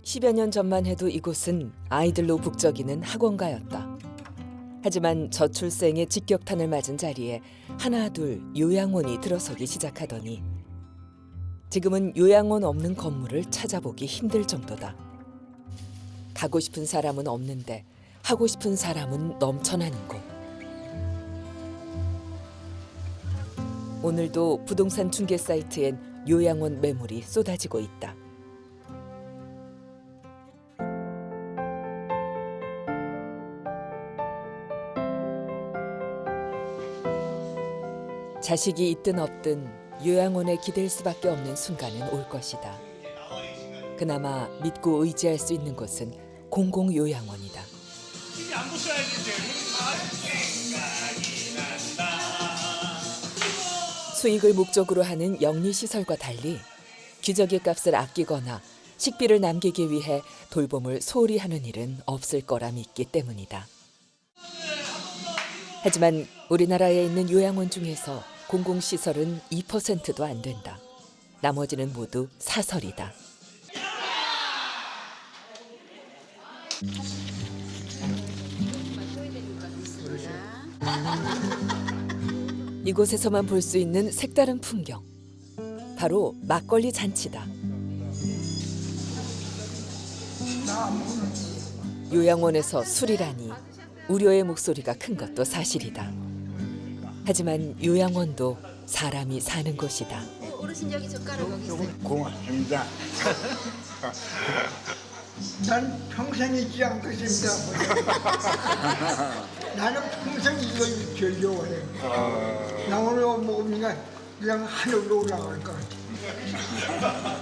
10여 년 전만 해도 이곳은 아이들로 북적이는 학원가였다. 하지만 저출생의 직격탄을 맞은 자리에 하나둘 요양원이 들어서기 시작하더니 지금은 요양원 없는 건물을 찾아보기 힘들 정도다. 가고 싶은 사람은 없는데 하고 싶은 사람은 넘쳐나는 곳. 오늘도 부동산 중개 사이트엔 요양원 매물이 쏟아지고 있다. 자식이 있든 없든 요양원에 기댈 수밖에 없는 순간은 올 것이다. 그나마 믿고 의지할 수 있는 곳은 공공요양원이다. 수익을 목적으로 하는 영리시설과 달리 기저귀 값을 아끼거나 식비를 남기기 위해 돌봄을 소홀히 하는 일은 없을 거라 믿기 때문이다. 하지만 우리나라에 있는 요양원 중에서 공공시설은 2%도 안 된다. 나머지는 모두 사설이다. 이곳에서만 볼 수 있는 색다른 풍경. 바로 막걸리 잔치다. 요양원에서 술이라니 우려의 목소리가 큰 것도 사실이다. 하지만 요양원도 사람이 사는 곳이다. 어르신 여기 젓가락 여기 있어요. 고맙습니다. 난 평생 잊지 않겠습니다. 나는 평생 이걸 제일 좋아해. 나 오늘 먹으니까 그냥 하늘로 올라갈 것 같아.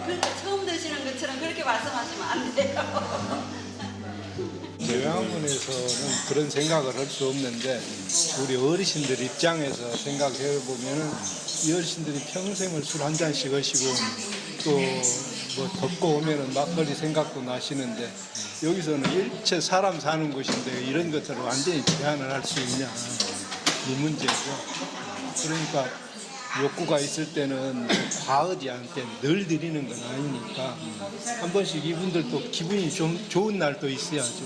그러니까 처음 드시는 것처럼 그렇게 말씀하시면 안 돼요. 요양원에서는 그런 생각을 할 수 없는데 우리 어르신들 입장에서 생각해 보면은 이 어르신들이 평생을 술 한 잔씩 하시고 또 뭐 덥고 오면은 막걸리 생각도 나시는데 여기서는 일체 사람 사는 곳인데 이런 것들을 완전히 제한을 할 수 있냐 이 문제죠. 그러니까 욕구가 있을 때는 과하지 않게 늘 드리는 건 아니니까 한 번씩 이분들도 기분이 좀 좋은 날도 있어야죠.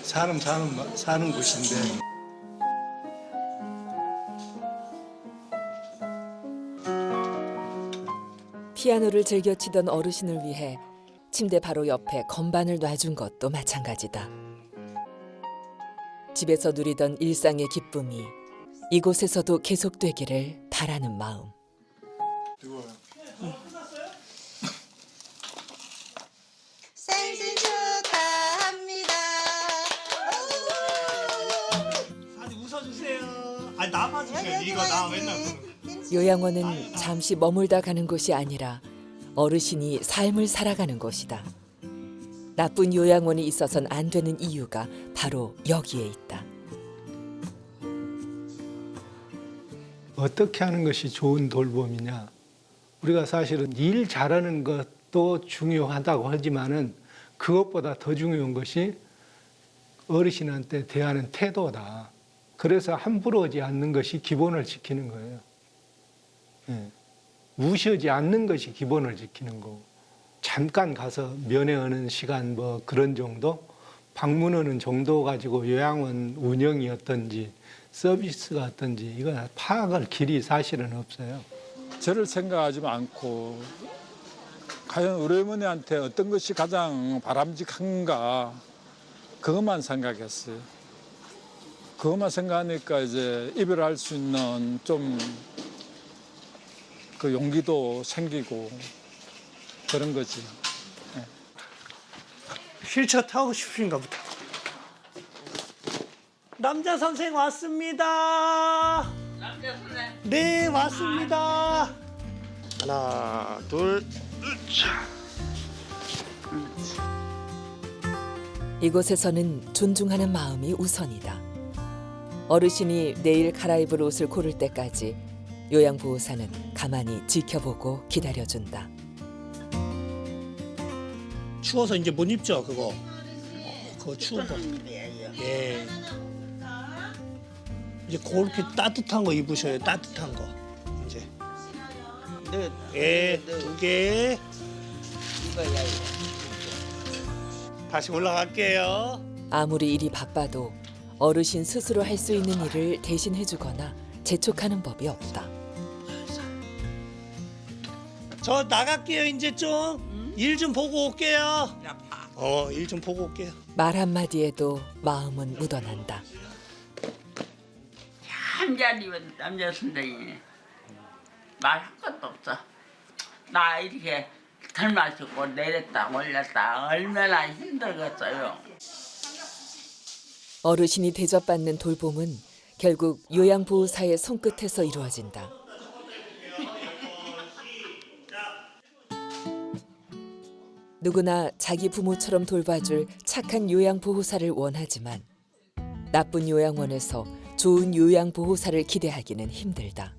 사람 사는 곳인데. 피아노를 즐겨 치던 어르신을 위해 침대 바로 옆에 건반을 놔준 것도 마찬가지다. 집에서 누리던 일상의 기쁨이 이곳에서도 계속되기를 바라는 마음. 생신 축하합니다. 아니 웃어주세요. 아니 나 봐주세요. 이거 나 맨날 보는 거. 요양원은 잠시 머물다 가는 곳이 아니라 어르신이 삶을 살아가는 곳이다. 나쁜 요양원이 있어서는 안 되는 이유가 바로 여기에 있다. 어떻게 하는 것이 좋은 돌봄이냐. 우리가 사실은 일 잘하는 것도 중요하다고 하지만은 그것보다 더 중요한 것이 어르신한테 대하는 태도다. 그래서 함부로 하지 않는 것이 기본을 지키는 거예요. 예. 무시하지 않는 것이 기본을 지키는 거고. 잠깐 가서 면회하는 시간 뭐 그런 정도? 방문하는 정도 가지고 요양원 운영이 어떤지 서비스가 어떤지 이건 파악할 길이 사실은 없어요. 저를 생각하지 않고 과연 우리 어머니한테 어떤 것이 가장 바람직한가 그것만 생각했어요. 그것만 생각하니까 이제 이별할 수 있는 좀 그 용기도 생기고 그런 거지. 휠체어 타고 싶으신가 보다. 남자 선생 왔습니다. 남자 선생. 네 왔습니다. 하나 둘. 이곳에서는 존중하는 마음이 우선이다. 어르신이 내일 갈아입을 옷을 고를 때까지 요양보호사는 가만히 지켜보고 기다려준다. 추워서 이제 못 입죠 그거. 그거 추운 거. 예. 이제 그렇게 따뜻한 거 입으셔요. 따뜻한 거 이제. 네. 예, 2개. 이거야 이거. 다시 올라갈게요. 아무리 일이 바빠도 어르신 스스로 할 수 있는 일을 대신 해주거나 재촉하는 법이 없다. 저 나갈게요. 이제 좀 일 좀 보고 올게요. 일 좀 보고 올게요. 말 한마디에도 마음은 묻어난다. 한자리면 남자 선생님 말할 것도 없어. 나 이렇게 덜 마시고 내렸다 올렸다 얼마나 힘들겠어요. 어르신이 대접받는 돌봄은 결국 요양보호사의 손끝에서 이루어진다. 누구나 자기 부모처럼 돌봐줄 착한 요양보호사를 원하지만 나쁜 요양원에서 좋은 요양보호사를 기대하기는 힘들다.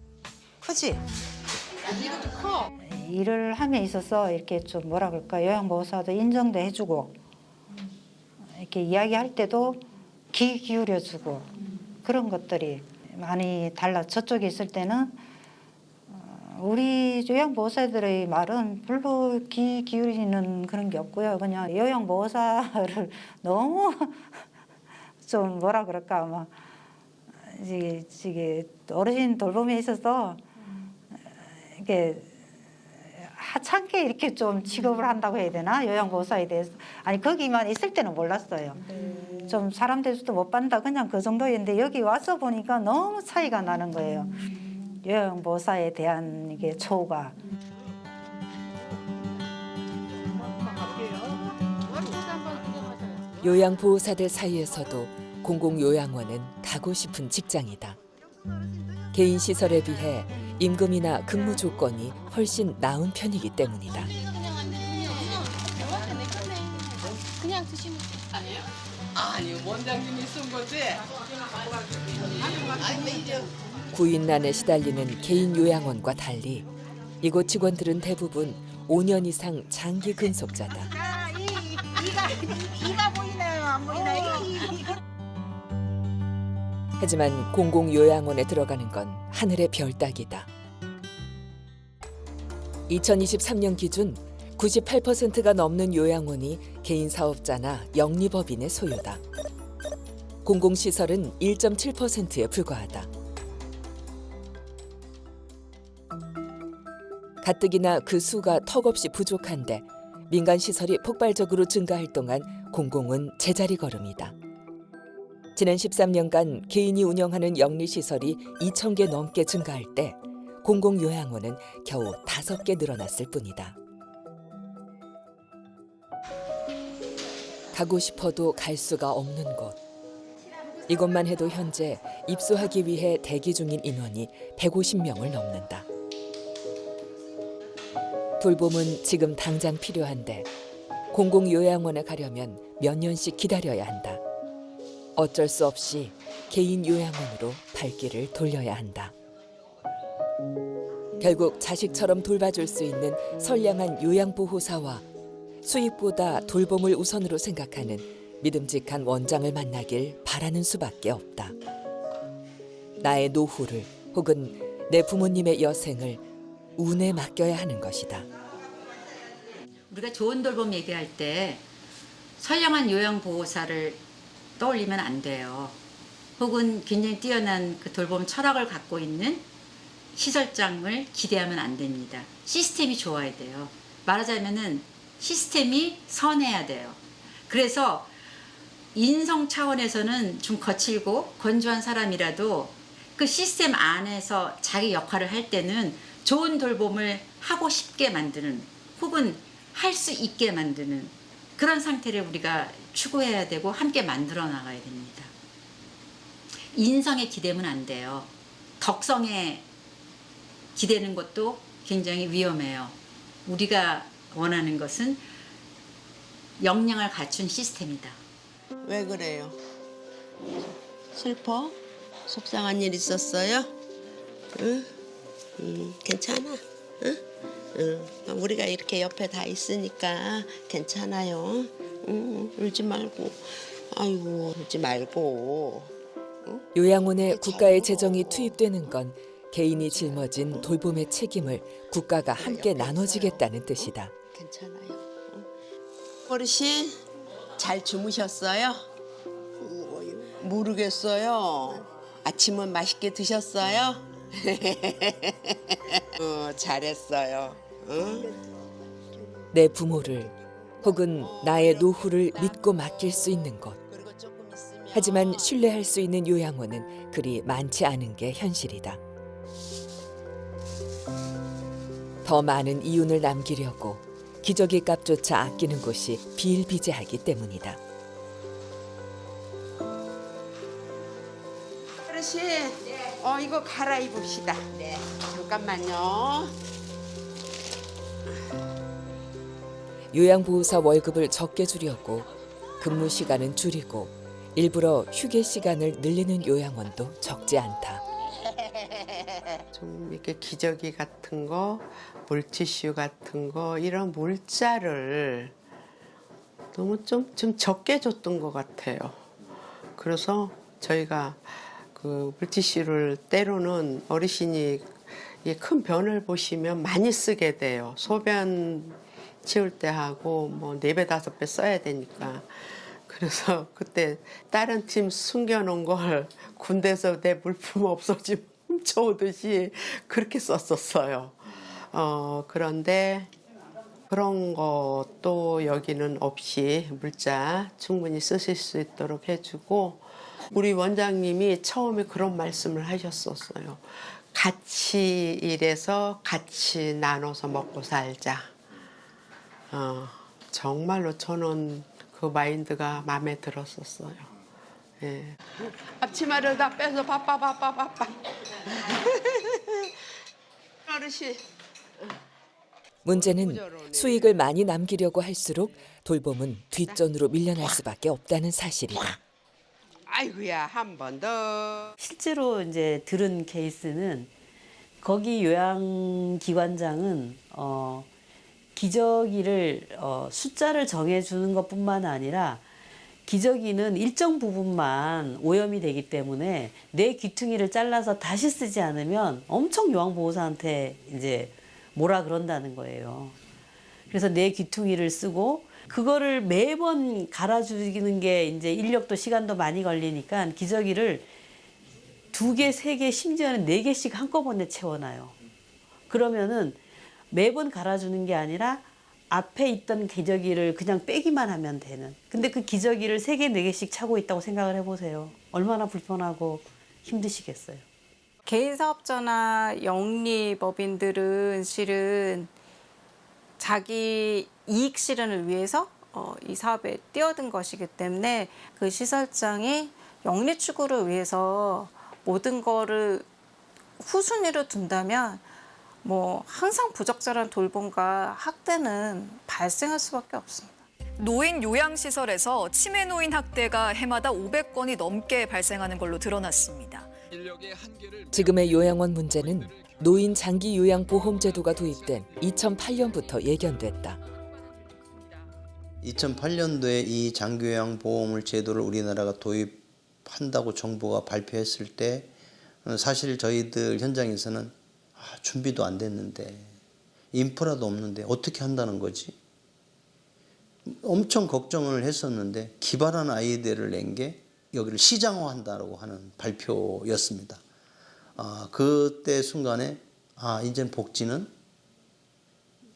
크지? 일을 함에 있어서 이렇게 좀 뭐라 그럴까 요양보호사도 인정도 해주고 이렇게 이야기할 때도 귀 기울여주고 그런 것들이 많이 달라. 저쪽에 있을 때는 우리 요양보호사들의 말은 별로 귀 기울이는 그런 게 없고요. 그냥 요양보호사를 너무 좀 뭐라 그럴까 막 이게 어르신 돌봄에 있어서 이게 하찮게 이렇게 좀 취급을 한다고 해야 되나 요양보호사에 대해서 아니 거기만 있을 때는 몰랐어요. 좀 사람 대수도 못 받는다 그냥 그 정도였는데 여기 와서 보니까 너무 차이가 나는 거예요. 요양보호사에 대한 이게 처우가. 요양보호사들 사이에서도 공공요양원은 가고 싶은 직장이다. 개인 시설에 비해 임금이나 근무 조건이 훨씬 나은 편이기 때문이다. 그냥 드시면 아니에요? 아니 원장님이 쓴 거지. 구인난에 시달리는 개인 요양원과 달리 이곳 직원들은 대부분 5년 이상 장기 근속자다. 이가 보이나요? 안 보이나요? 하지만 공공요양원에 들어가는 건 하늘의 별 따기다. 2023년 기준 98%가 넘는 요양원이 개인 사업자나 영리법인의 소유다. 공공시설은 1.7%에 불과하다. 가뜩이나 그 수가 턱없이 부족한데 민간 시설이 폭발적으로 증가할 동안 공공은 제자리 걸음이다. 지난 13년간 개인이 운영하는 영리시설이 2,000개 넘게 증가할 때 공공요양원은 겨우 5개 늘어났을 뿐이다. 가고 싶어도 갈 수가 없는 곳. 이것만 해도 현재 입소하기 위해 대기 중인 인원이 150명을 넘는다. 돌봄은 지금 당장 필요한데 공공요양원에 가려면 몇 년씩 기다려야 한다. 어쩔 수 없이 개인 요양원으로 발길을 돌려야 한다. 결국 자식처럼 돌봐줄 수 있는 선량한 요양보호사와 수입보다 돌봄을 우선으로 생각하는 믿음직한 원장을 만나길 바라는 수밖에 없다. 나의 노후를 혹은 내 부모님의 여생을 운에 맡겨야 하는 것이다. 우리가 좋은 돌봄 얘기할 때 선량한 요양보호사를 떠올리면 안 돼요. 혹은 굉장히 뛰어난 그 돌봄 철학을 갖고 있는 시설장을 기대하면 안 됩니다. 시스템이 좋아야 돼요. 말하자면은 시스템이 선해야 돼요. 그래서 인성 차원에서는 좀 거칠고 건조한 사람이라도 그 시스템 안에서 자기 역할을 할 때는 좋은 돌봄을 하고 싶게 만드는 혹은 할 수 있게 만드는 그런 상태를 우리가 추구해야 되고 함께 만들어 나가야 됩니다. 인성에 기대면 안 돼요. 덕성에 기대는 것도 굉장히 위험해요. 우리가 원하는 것은 역량을 갖춘 시스템이다. 왜 그래요? 슬퍼? 속상한 일 있었어요? 응? 괜찮아? 응? 우리가 이렇게 옆에 다 있으니까 괜찮아요. 울지 말고. 아이고, 울지 말고. 요양원에 국가의 재정이 투입되는 건 개인이 짊어진 돌봄의 책임을 국가가 함께 나눠주겠다는 뜻이다. 괜찮아요. 어르신, 잘 주무셨어요? 모르겠어요. 아침은 맛있게 드셨어요? 잘했어요. 내 부모를 혹은 나의 노후를 믿고 맡길 수 있는 곳. 하지만 신뢰할 수 있는 요양원은 그리 많지 않은 게 현실이다. 더 많은 이윤을 남기려고 기저귀 값조차 아끼는 곳이 비일비재하기 때문이다. 어르신, 이거 갈아입읍시다. 네. 잠깐만요. 요양보호사 월급을 적게 주려고 근무 시간은 줄이고 일부러 휴게 시간을 늘리는 요양원도 적지 않다. 좀 이렇게 기저귀 같은 거, 물티슈 같은 거 이런 물자를 너무 좀 적게 줬던 것 같아요. 그래서 저희가 그 물티슈를 때로는 어르신이 큰 변을 보시면 많이 쓰게 돼요. 소변 치울 때 하고 뭐 4배, 5배 써야 되니까. 그래서 그때 다른 팀 숨겨놓은 걸 군대에서 내 물품 없어지면 훔쳐오듯이 그렇게 썼었어요. 그런데 그런 것도 여기는 없이 물자 충분히 쓰실 수 있도록 해주고 우리 원장님이 처음에 그런 말씀을 하셨었어요. 같이 일해서 같이 나눠서 먹고 살자. 정말로 저는 그 마인드가 마음에 들었었어요. 예. 앞치마를 다 빼서 바빠. 어르신. 문제는 수익을 많이 남기려고 할수록 돌봄은 뒷전으로 밀려날 수밖에 없다는 사실이다. 아이고야, 한 번 더. 실제로 이제 들은 케이스는 거기 요양기관장은 기저귀를 숫자를 정해주는 것뿐만 아니라 기저귀는 일정 부분만 오염이 되기 때문에 내 귀퉁이를 잘라서 다시 쓰지 않으면 엄청 요양보호사한테 이제 뭐라 그런다는 거예요. 그래서 내 귀퉁이를 쓰고 그거를 매번 갈아주는 게 이제 인력도 시간도 많이 걸리니까 기저귀를 2개, 3개, 심지어는 4개씩 한꺼번에 채워놔요. 그러면은 매번 갈아주는 게 아니라 앞에 있던 기저귀를 그냥 빼기만 하면 되는. 근데 그 기저귀를 3개, 4개씩 차고 있다고 생각을 해보세요. 얼마나 불편하고 힘드시겠어요. 개인 사업자나 영리법인들은 실은 자기 이익 실현을 위해서 이 사업에 뛰어든 것이기 때문에 그 시설장이 영리 추구를 위해서 모든 거를 후순위로 둔다면 뭐 항상 부적절한 돌봄과 학대는 발생할 수밖에 없습니다. 노인 요양시설에서 치매 노인 학대가 해마다 500건이 넘게 발생하는 걸로 드러났습니다. 지금의 요양원 문제는 노인 장기 요양 보험 제도가 도입된 2008년부터 예견됐다. 2008년도에 이 장기요양 보험을 제도를 우리나라가 도입한다고 정부가 발표했을 때 사실 저희들 현장에서는 준비도 안 됐는데 인프라도 없는데 어떻게 한다는 거지? 엄청 걱정을 했었는데 기발한 아이디어를 낸 게 여기를 시장화한다고 하는 발표였습니다. 그때 순간에 이젠 복지는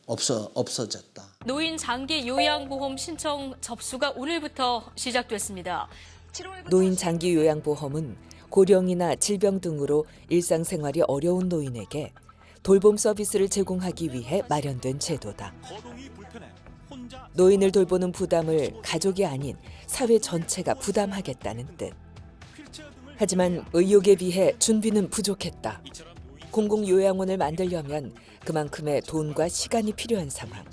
없어졌다. 노인 장기 요양보험 신청 접수가 오늘부터 시작됐습니다. 노인 장기 요양보험은 고령이나 질병 등으로 일상생활이 어려운 노인에게 돌봄 서비스를 제공하기 위해 마련된 제도다. 노인을 돌보는 부담을 가족이 아닌 사회 전체가 부담하겠다는 뜻. 하지만 의욕에 비해 준비는 부족했다. 공공요양원을 만들려면 그만큼의 돈과 시간이 필요한 상황.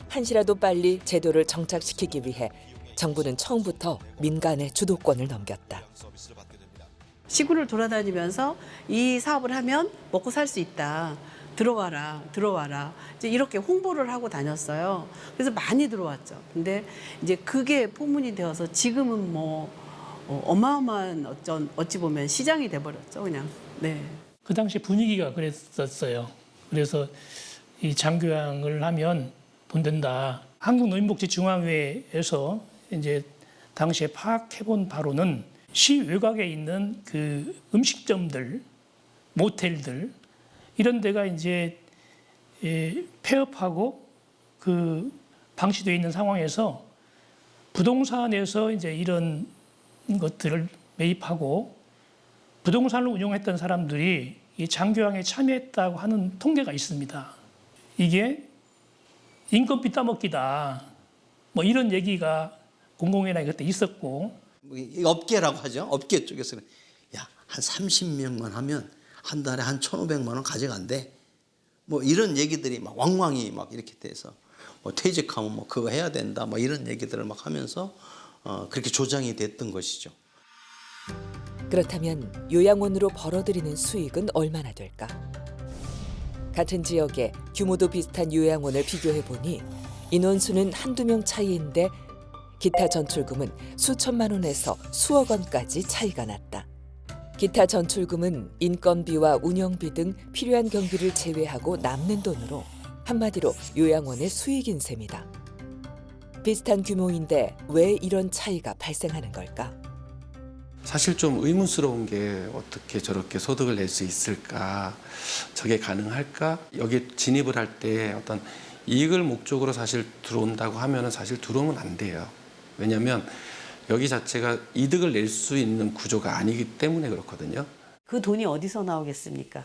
한시라도 빨리 제도를 정착시키기 위해 정부는 처음부터 민간에 주도권을 넘겼다. 시골을 돌아다니면서 이 사업을 하면 먹고 살 수 있다. 들어와라. 이제 이렇게 홍보를 하고 다녔어요. 그래서 많이 들어왔죠. 근데 이제 그게 포문이 되어서 지금은 뭐 어마어마한 어찌 보면 시장이 돼버렸죠, 그냥. 네. 그 당시 분위기가 그랬었어요. 그래서 이 장교양을 하면 돈 된다. 한국노인복지중앙회에서 이제 당시에 파악해본 바로는 시 외곽에 있는 그 음식점들, 모텔들 이런 데가 이제 폐업하고 그 방치되어 있는 상황에서 부동산에서 이제 이런 것들을 매입하고 부동산을 운영했던 사람들이 이 장교양에 참여했다고 하는 통계가 있습니다. 이게 인건비 따먹기다. 뭐 이런 얘기가 공공연하게 그때 있었고. 업계라고 하죠. 업계 쪽에서는 야, 한 30명만 하면 한 달에 한 1,500만 원 가져간대. 뭐 이런 얘기들이 막 왕왕이 막 이렇게 돼서 뭐 퇴직하면 뭐 그거 해야 된다. 뭐 이런 얘기들을 막 하면서 그렇게 조장이 됐던 것이죠. 그렇다면 요양원으로 벌어들이는 수익은 얼마나 될까? 같은 지역에 규모도 비슷한 요양원을 비교해보니 인원수는 한두 명 차이인데 기타 전출금은 수천만 원에서 수억 원까지 차이가 났다. 기타 전출금은 인건비와 운영비 등 필요한 경비를 제외하고 남는 돈으로 한마디로 요양원의 수익인 셈이다. 비슷한 규모인데 왜 이런 차이가 발생하는 걸까? 사실 좀 의문스러운 게 어떻게 저렇게 소득을 낼 수 있을까? 저게 가능할까? 여기 진입을 할 때 어떤 이익을 목적으로 사실 들어온다고 하면은 사실 들어오면 안 돼요. 왜냐하면 여기 자체가 이득을 낼 수 있는 구조가 아니기 때문에 그렇거든요. 그 돈이 어디서 나오겠습니까?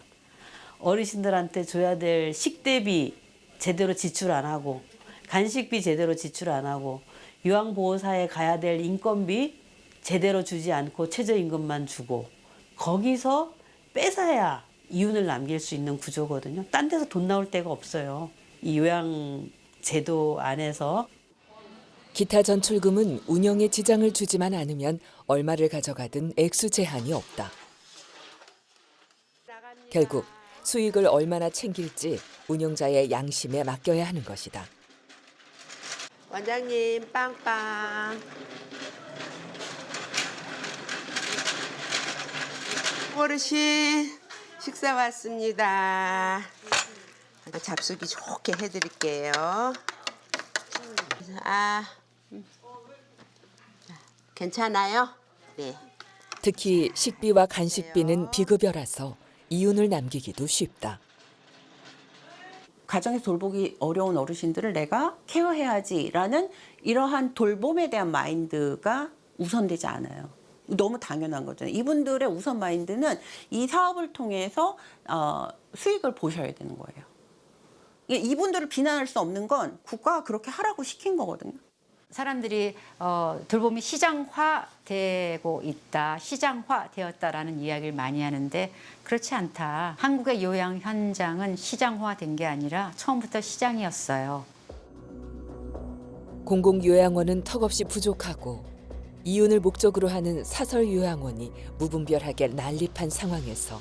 어르신들한테 줘야 될 식대비 제대로 지출 안 하고 간식비 제대로 지출 안 하고 요양보호사에 가야 될 인건비 제대로 주지 않고 최저임금만 주고 거기서 뺏어야 이윤을 남길 수 있는 구조거든요. 딴 데서 돈 나올 데가 없어요. 이 요양제도 안에서. 기타 전출금은 운영에 지장을 주지만 않으면 얼마를 가져가든 액수 제한이 없다. 결국 수익을 얼마나 챙길지 운영자의 양심에 맡겨야 하는 것이다. 원장님 빵빵. 어르신 식사 왔습니다. 잡수기 좋게 해드릴게요. 괜찮아요? 네. 특히 식비와 간식비는 비급여라서 이윤을 남기기도 쉽다. 가정에서 돌보기 어려운 어르신들을 내가 케어해야지라는 이러한 돌봄에 대한 마인드가 우선되지 않아요. 너무 당연한 거잖아요. 이분들의 우선 마인드는 이 사업을 통해서 수익을 보셔야 되는 거예요. 이분들을 비난할 수 없는 건 국가가 그렇게 하라고 시킨 거거든요. 사람들이 돌봄이 시장화되고 있다, 시장화되었다라는 이야기를 많이 하는데 그렇지 않다. 한국의 요양 현장은 시장화된 게 아니라 처음부터 시장이었어요. 공공요양원은 턱없이 부족하고 이윤을 목적으로 하는 사설요양원이 무분별하게 난립한 상황에서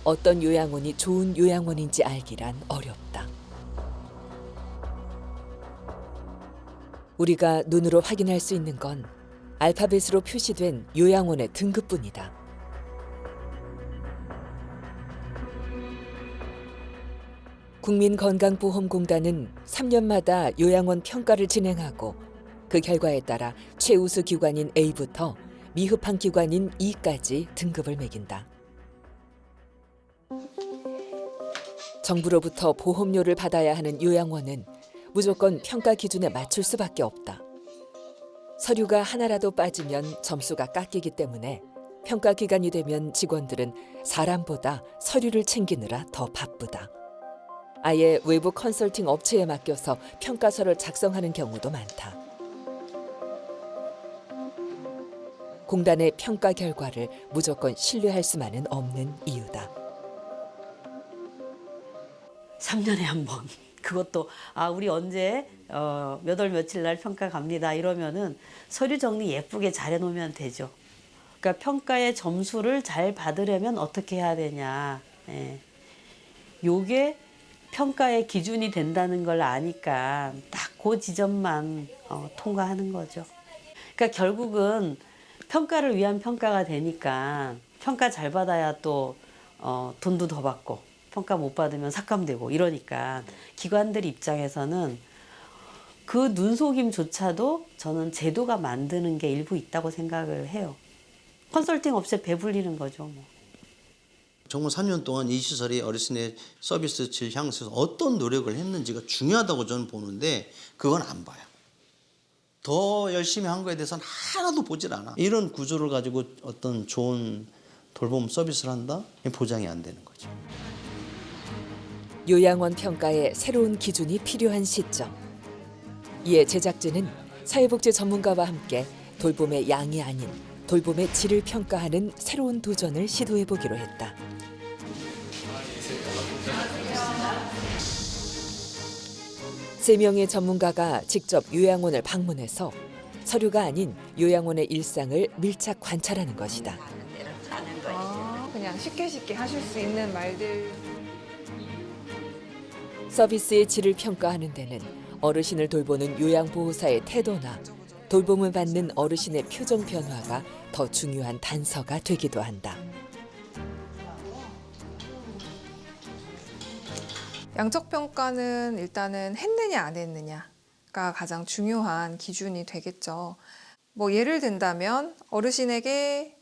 어떤 요양원이 좋은 요양원인지 알기란 어렵다. 우리가 눈으로 확인할 수 있는 건 알파벳으로 표시된 요양원의 등급뿐이다. 국민건강보험공단은 3년마다 요양원 평가를 진행하고 그 결과에 따라 최우수 기관인 A부터 미흡한 기관인 E까지 등급을 매긴다. 정부로부터 보험료를 받아야 하는 요양원은 무조건 평가 기준에 맞출 수밖에 없다. 서류가 하나라도 빠지면 점수가 깎이기 때문에 평가 기간이 되면 직원들은 사람보다 서류를 챙기느라 더 바쁘다. 아예 외부 컨설팅 업체에 맡겨서 평가서를 작성하는 경우도 많다. 공단의 평가 결과를 무조건 신뢰할 수만은 없는 이유다. 3년에 한 번. 그것도 우리 언제 몇 월 며칠 날 평가 갑니다 이러면은 서류 정리 예쁘게 잘 해놓으면 되죠. 그러니까 평가의 점수를 잘 받으려면 어떻게 해야 되냐. 요게 평가의 기준이 된다는 걸 아니까 딱 그 지점만 통과하는 거죠. 그러니까 결국은 평가를 위한 평가가 되니까 평가 잘 받아야 또 돈도 더 받고 평가 못 받으면 삭감되고 이러니까 기관들 입장에서는 그 눈속임조차도 저는 제도가 만드는 게 일부 있다고 생각을 해요. 컨설팅 업체 배불리는 거죠. 뭐. 정말 3년 동안 이 시설이 어르신의 서비스 질 향상에서 어떤 노력을 했는지가 중요하다고 저는 보는데 그건 안 봐요. 더 열심히 한 거에 대해서는 하나도 보질 않아. 이런 구조를 가지고 어떤 좋은 돌봄 서비스를 한다? 보장이 안 되는 거죠. 요양원 평가에 새로운 기준이 필요한 시점. 이에 제작진은 사회복지 전문가와 함께 돌봄의 양이 아닌 돌봄의 질을 평가하는 새로운 도전을 시도해보기로 했다. 세 명의 전문가가 직접 요양원을 방문해서 서류가 아닌 요양원의 일상을 밀착 관찰하는 것이다. 그냥 쉽게 하실 수 있는 말들. 서비스의 질을 평가하는 데는 어르신을 돌보는 요양보호사의 태도나 돌봄을 받는 어르신의 표정 변화가 더 중요한 단서가 되기도 한다. 양적 평가는 일단은 했느냐 안 했느냐가 가장 중요한 기준이 되겠죠. 뭐 예를 든다면 어르신에게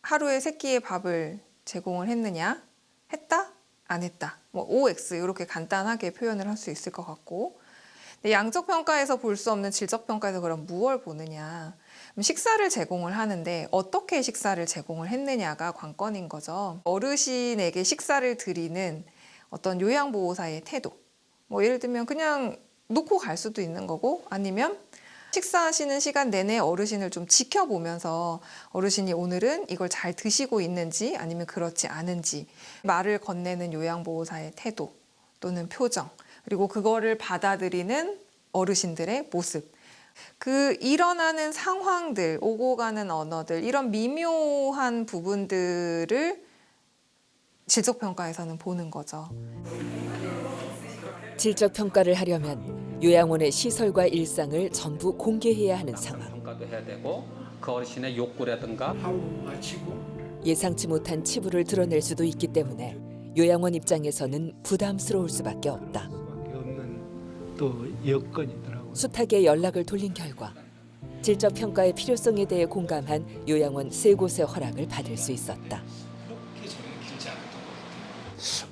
하루에 3끼의 밥을 제공을 했느냐, 했다, 안 했다. 뭐 OX 이렇게 간단하게 표현을 할 수 있을 것 같고, 근데 양적 평가에서 볼 수 없는 질적 평가에서 그럼 무엇을 보느냐? 식사를 제공을 하는데 어떻게 식사를 제공을 했느냐가 관건인 거죠. 어르신에게 식사를 드리는 어떤 요양보호사의 태도. 뭐 예를 들면 그냥 놓고 갈 수도 있는 거고, 아니면 식사하시는 시간 내내 어르신을 좀 지켜보면서 어르신이 오늘은 이걸 잘 드시고 있는지 아니면 그렇지 않은지 말을 건네는 요양보호사의 태도 또는 표정, 그리고 그거를 받아들이는 어르신들의 모습, 그 일어나는 상황들, 오고 가는 언어들, 이런 미묘한 부분들을 질적평가에서는 보는 거죠. 질적 평가를 하려면 요양원의 시설과 일상을 전부 공개해야 하는 상황. 평가도 해야 되고 그 어르신의 욕구라든가 예상치 못한 치부를 드러낼 수도 있기 때문에 요양원 입장에서는 부담스러울 수밖에 없다. 또 여건이더라고요. 숱하게 연락을 돌린 결과 질적 평가의 필요성에 대해 공감한 요양원 3곳의 허락을 받을 수 있었다.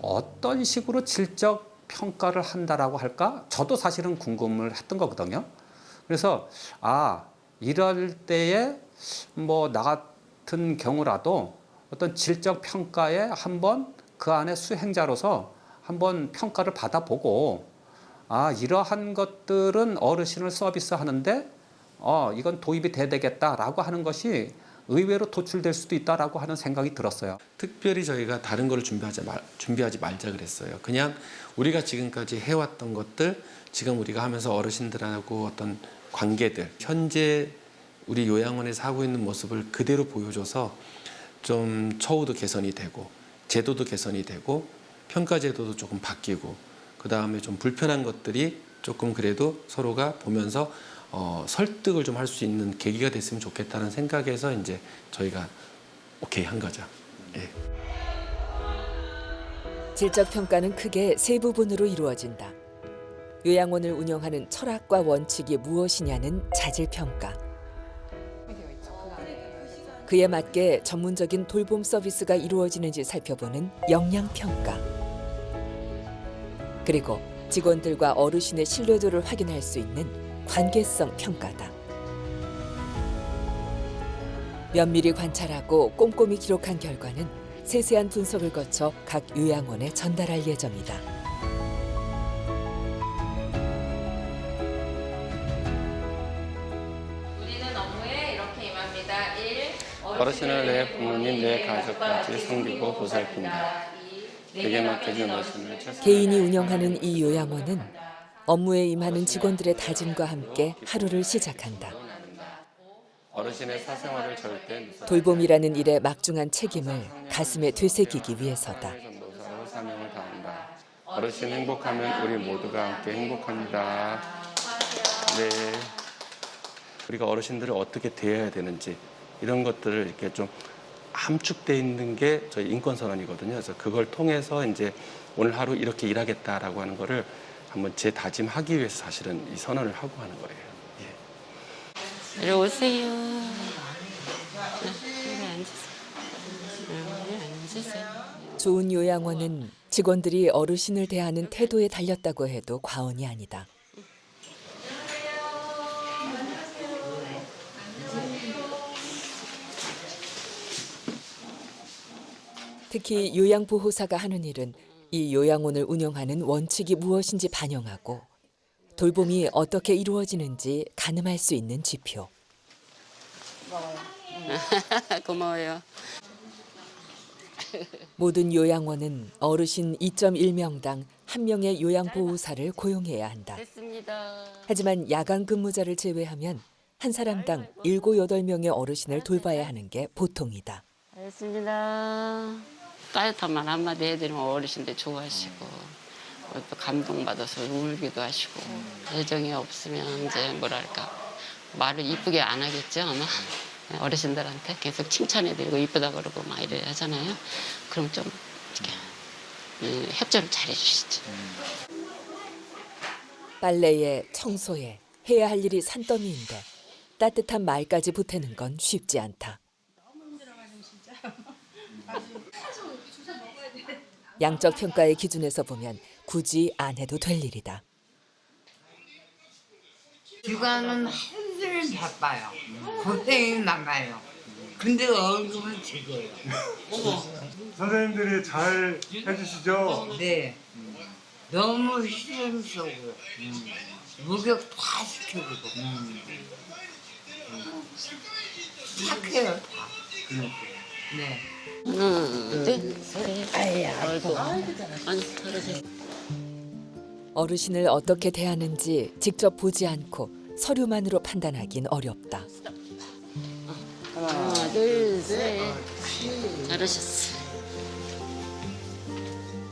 어떤 식으로 질적 평가를 한다라고 할까? 저도 사실은 궁금을 했던 거거든요. 그래서 이럴 때에 뭐 나 같은 경우라도 어떤 질적 평가에 한번 그 안에 수행자로서 한번 평가를 받아보고 이러한 것들은 어르신을 서비스하는데 이건 도입이 돼야 되겠다라고 하는 것이 의외로 도출될 수도 있다라고 하는 생각이 들었어요. 특별히 저희가 다른 거를 준비하지 말자 그랬어요. 그냥 우리가 지금까지 해왔던 것들, 지금 우리가 하면서 어르신들하고 어떤 관계들, 현재 우리 요양원에서 하고 있는 모습을 그대로 보여줘서 좀 처우도 개선이 되고 제도도 개선이 되고 평가 제도도 조금 바뀌고 그 다음에 좀 불편한 것들이 조금 그래도 서로가 보면서 설득을 좀 할 수 있는 계기가 됐으면 좋겠다는 생각에서 이제 저희가 오케이 한 거죠. 예. 질적 평가는 크게 3부분으로 이루어진다. 요양원을 운영하는 철학과 원칙이 무엇이냐는 자질 평가. 그에 맞게 전문적인 돌봄 서비스가 이루어지는지 살펴보는 역량 평가. 그리고 직원들과 어르신의 신뢰도를 확인할 수 있는 관계성 평가다. 면밀히 관찰하고 꼼꼼히 기록한 결과는 세세한 분석을 거쳐 각 요양원에 전달할 예정이다. 우리는 업무에 이렇게 임합니다. 1. 어르신을 내 부모님, 내 가족까지 섬기고 보살핀다. 내게 맡겨진 어르신을 개인이 운영하는 이 요양원은 업무에 임하는 직원들의 다짐과 함께 하루를 시작한다. 어르신의 사생활을 절대 돌봄이라는 일의 막중한 책임을 가슴에 되새기기 위해서다. 사명을 다한다. 어르신 행복하면 우리 모두가 함께 행복합니다. 네. 우리가 어르신들을 어떻게 대해야 되는지 이런 것들을 이렇게 좀 함축돼 있는 게 저희 인권선언이거든요. 그래서 그걸 통해서 이제 오늘 하루 이렇게 일하겠다라고 하는 거를 한번 재다짐하기 위해서 사실은 이 선언을 하고 하는 거예요. 이리 오세요. 좋은 요양원은 직원들이 어르신을 대하는 태도에 달렸다고 해도 과언이 아니다. 특히 요양보호사가 하는 일은 이 요양원을 운영하는 원칙이 무엇인지 반영하고 돌봄이 어떻게 이루어지는지 가늠할 수 있는 지표. 고마워요. 모든 요양원은 어르신 2.1명당 1명의 요양보호사를 고용해야 한다. 됐습니다. 하지만 야간 근무자를 제외하면 한 사람당 7, 8명의 어르신을 돌봐야 하는 게 보통이다. 됐습니다. 따뜻한 말 한마디 해드리면 어르신들 좋아하시고 또 감동받아서 울기도 하시고 애정이 없으면 이제 뭐랄까 말을 이쁘게 안 하겠죠 아마. 어르신들한테 계속 칭찬해드리고 이쁘다 그러고 막 이래 하잖아요. 그럼 좀 이렇게 협조를 잘 해주시죠. 빨래에 청소에 해야 할 일이 산더미인데 따뜻한 말까지 보태는 건 쉽지 않다. 양적 평가의 기준에서 보면 굳이 안 해도 될 일이다. 육아는 한들 바빠요. 고생이 많아요. 근데 월급은 적어요. 선생님들이 잘 해주시죠? 네. 너무 시름 쏘고 목욕 다 시켜주고 착해요 다. 네. 어르신을 어떻게 대하는지 직접 보지 않고 서류만으로 판단하긴 어렵다. 하나, 둘, 셋. 잘하셨어.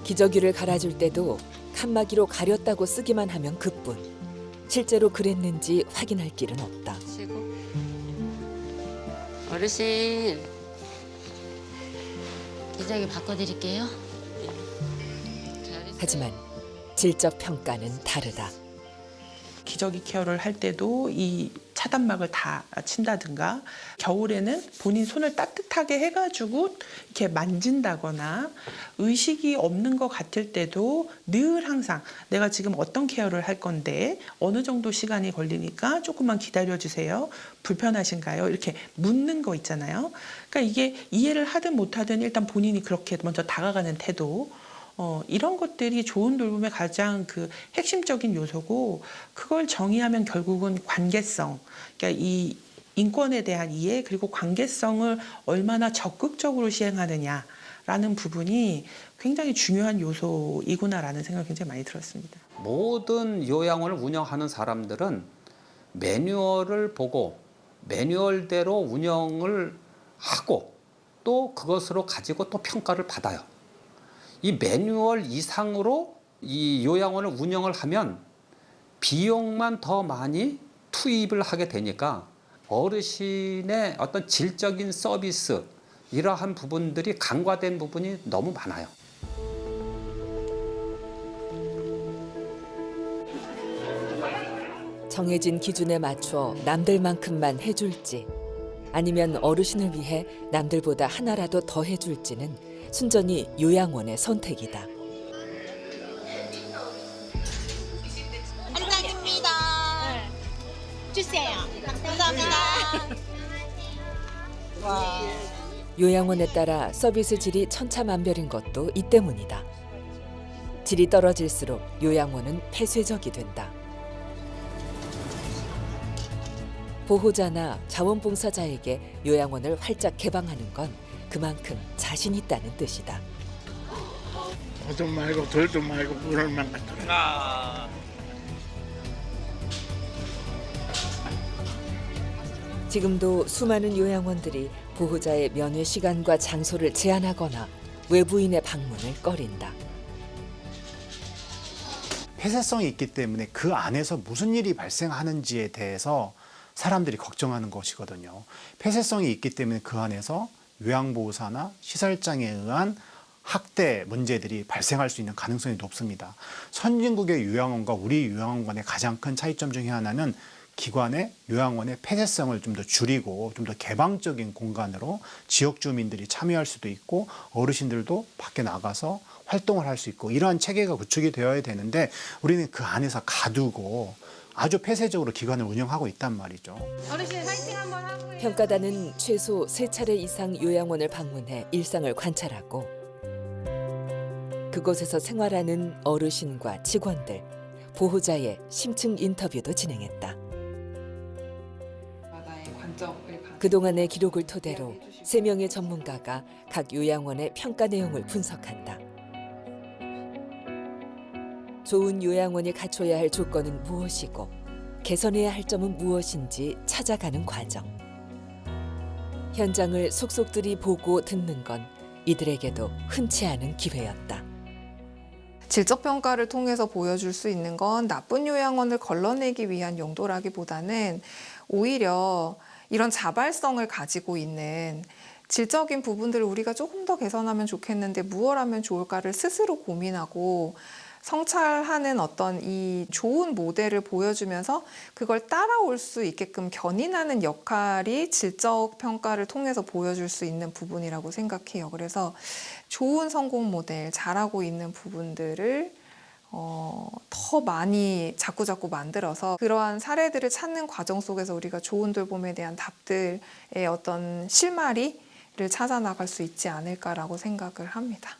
기저귀를 갈아줄 때도 칸막이로 가렸다고 쓰기만 하면 그뿐. 실제로 그랬는지 확인할 길은 없다. 어르신 기저귀 바꿔드릴게요. 하지만 질적 평가는 다르다. 기저귀 케어를 할 때도 이 차단막을 다 친다든가 겨울에는 본인 손을 따뜻하게 해가지고 이렇게 만진다거나 의식이 없는 것 같을 때도 늘 항상 내가 지금 어떤 케어를 할 건데 어느 정도 시간이 걸리니까 조금만 기다려주세요. 불편하신가요? 이렇게 묻는 거 있잖아요. 그러니까 이게 이해를 하든 못하든 일단 본인이 그렇게 먼저 다가가는 태도 이런 것들이 좋은 돌봄의 가장 그 핵심적인 요소고 그걸 정의하면 결국은 관계성, 그러니까 이 인권에 대한 이해 그리고 관계성을 얼마나 적극적으로 시행하느냐라는 부분이 굉장히 중요한 요소이구나라는 생각이 굉장히 많이 들었습니다. 모든 요양원을 운영하는 사람들은 매뉴얼을 보고 매뉴얼대로 운영을 하고 또 그것으로 가지고 또 평가를 받아요. 이 매뉴얼 이상으로 이 요양원을 운영을 하면 비용만 더 많이 투입을 하게 되니까 어르신의 어떤 질적인 서비스 이러한 부분들이 간과된 부분이 너무 많아요. 정해진 기준에 맞춰 남들만큼만 해줄지 아니면 어르신을 위해 남들보다 하나라도 더 해줄지는 순전히 요양원의 선택이다. 한장입니다. 주세요. 감사합니다. 요양원에 따라 서비스 질이 천차만별인 것도 이 때문이다. 질이 떨어질수록 요양원은 폐쇄적이 된다. 보호자나 자원봉사자에게 요양원을 활짝 개방하는 건 그만큼 자신 있다는 뜻이다. 더도 말고 덜도 말고 물을만 갖더라. 지금도 수많은 요양원들이 보호자의 면회 시간과 장소를 제한하거나 외부인의 방문을 꺼린다. 폐쇄성이 있기 때문에 그 안에서 무슨 일이 발생하는지에 대해서 사람들이 걱정하는 것이거든요. 폐쇄성이 있기 때문에 그 안에서 요양보호사나 시설장에 의한 학대 문제들이 발생할 수 있는 가능성이 높습니다. 선진국의 요양원과 우리 요양원의 가장 큰 차이점 중에 하나는 기관의 요양원의 폐쇄성을 좀 더 줄이고 좀 더 개방적인 공간으로 지역 주민들이 참여할 수도 있고 어르신들도 밖에 나가서 활동을 할 수 있고 이러한 체계가 구축이 되어야 되는데 우리는 그 안에서 가두고 아주 폐쇄적으로 기관을 운영하고 있단 말이죠. 어르신 화이팅 한번 하고요. 평가단은 최소 3차례 이상 요양원을 방문해 일상을 관찰하고 그곳에서 생활하는 어르신과 직원들, 보호자의 심층 인터뷰도 진행했다. 그동안의 기록을 토대로 3명의 전문가가 각 요양원의 평가 내용을 분석한다. 좋은 요양원이 갖춰야 할 조건은 무엇이고 개선해야 할 점은 무엇인지 찾아가는 과정. 현장을 속속들이 보고 듣는 건 이들에게도 흔치 않은 기회였다. 질적 평가를 통해서 보여줄 수 있는 건 나쁜 요양원을 걸러내기 위한 용도라기보다는 오히려 이런 자발성을 가지고 있는 질적인 부분들을 우리가 조금 더 개선하면 좋겠는데 무엇 하면 좋을까를 스스로 고민하고 성찰하는 어떤 이 좋은 모델을 보여주면서 그걸 따라올 수 있게끔 견인하는 역할이 질적 평가를 통해서 보여줄 수 있는 부분이라고 생각해요. 그래서 좋은 성공 모델, 잘하고 있는 부분들을 더 많이 자꾸자꾸 만들어서 그러한 사례들을 찾는 과정 속에서 우리가 좋은 돌봄에 대한 답들의 어떤 실마리를 찾아 나갈 수 있지 않을까라고 생각을 합니다.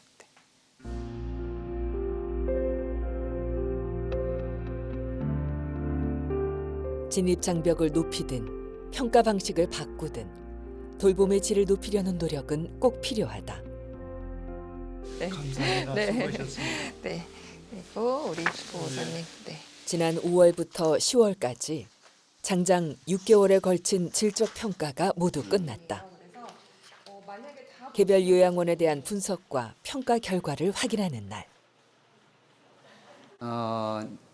진입 장벽을 높이든 평가 방식을 바꾸든 돌봄의 질을 높이려는 노력은 꼭 필요하다. 네. 감사합니다. 네. 수고하셨습니다. 네. 그리고 우리 보호자님. 네. 지난 5월부터 10월까지 장장 6개월에 걸친 질적 평가가 모두 끝났다. 개별 요양원에 대한 분석과 평가 결과를 확인하는 날.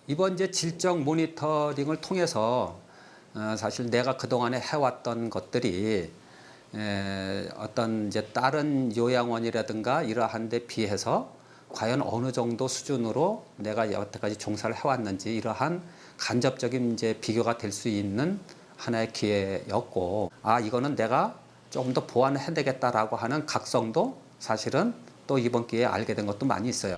이번 이제 질적 모니터링을 통해서 사실 내가 그동안에 해왔던 것들이 어떤 이제 다른 요양원이라든가 이러한 데 비해서 과연 어느 정도 수준으로 내가 여태까지 종사를 해왔는지 이러한 간접적인 이제 비교가 될 수 있는 하나의 기회였고, 이거는 내가 조금 더 보완해야 되겠다라고 하는 각성도 사실은 또 이번 기회에 알게 된 것도 많이 있어요.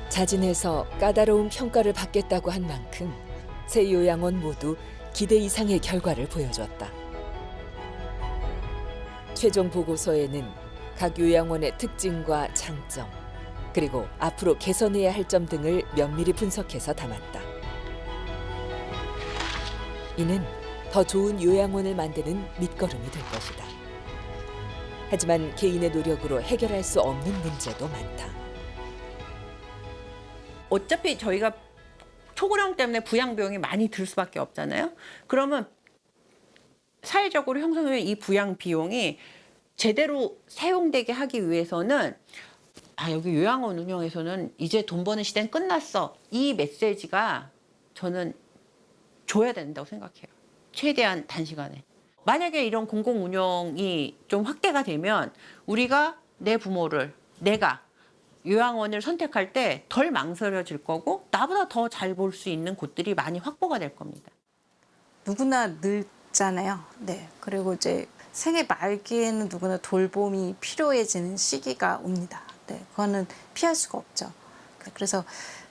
자진해서 까다로운 평가를 받겠다고 한 만큼 새 요양원 모두 기대 이상의 결과를 보여줬다. 최종 보고서에는 각 요양원의 특징과 장점, 그리고 앞으로 개선해야 할 점 등을 면밀히 분석해서 담았다. 이는 더 좋은 요양원을 만드는 밑거름이 될 것이다. 하지만 개인의 노력으로 해결할 수 없는 문제도 많다. 어차피 저희가 초고령 때문에 부양 비용이 많이 들 수밖에 없잖아요. 그러면 사회적으로 형성된 이 부양 비용이 제대로 사용되게 하기 위해서는 여기 요양원 운영에서는 이제 돈 버는 시대는 끝났어. 이 메시지가 저는 줘야 된다고 생각해요. 최대한 단시간에. 만약에 이런 공공 운영이 좀 확대가 되면 우리가 내 부모를 내가 요양원을 선택할 때 덜 망설여질 거고 나보다 더 잘 볼 수 있는 곳들이 많이 확보가 될 겁니다. 누구나 늙잖아요. 네. 그리고 이제 생애 말기에는 누구나 돌봄이 필요해지는 시기가 옵니다. 네. 그거는 피할 수가 없죠. 그래서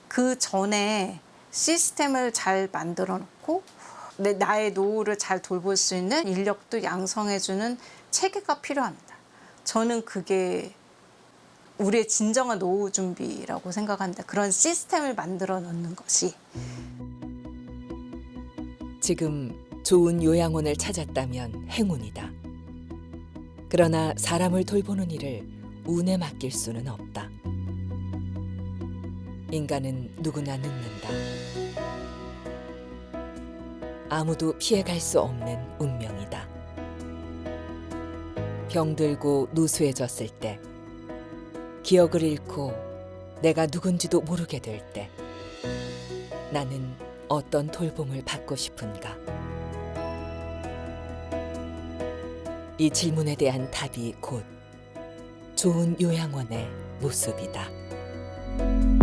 그 전에 시스템을 잘 만들어 놓고 나의 노후를 잘 돌볼 수 있는 인력도 양성해주는 체계가 필요합니다. 저는 그게 우리의 진정한 노후 준비라고 생각합니다. 그런 시스템을 만들어 놓는 것이. 지금 좋은 요양원을 찾았다면 행운이다. 그러나 사람을 돌보는 일을 운에 맡길 수는 없다. 인간은 누구나 늙는다. 아무도 피해갈 수 없는 운명이다. 병들고 누수해졌을 때, 기억을 잃고 내가 누군지도 모르게 될 때, 나는 어떤 돌봄을 받고 싶은가? 이 질문에 대한 답이 곧 좋은 요양원의 모습이다.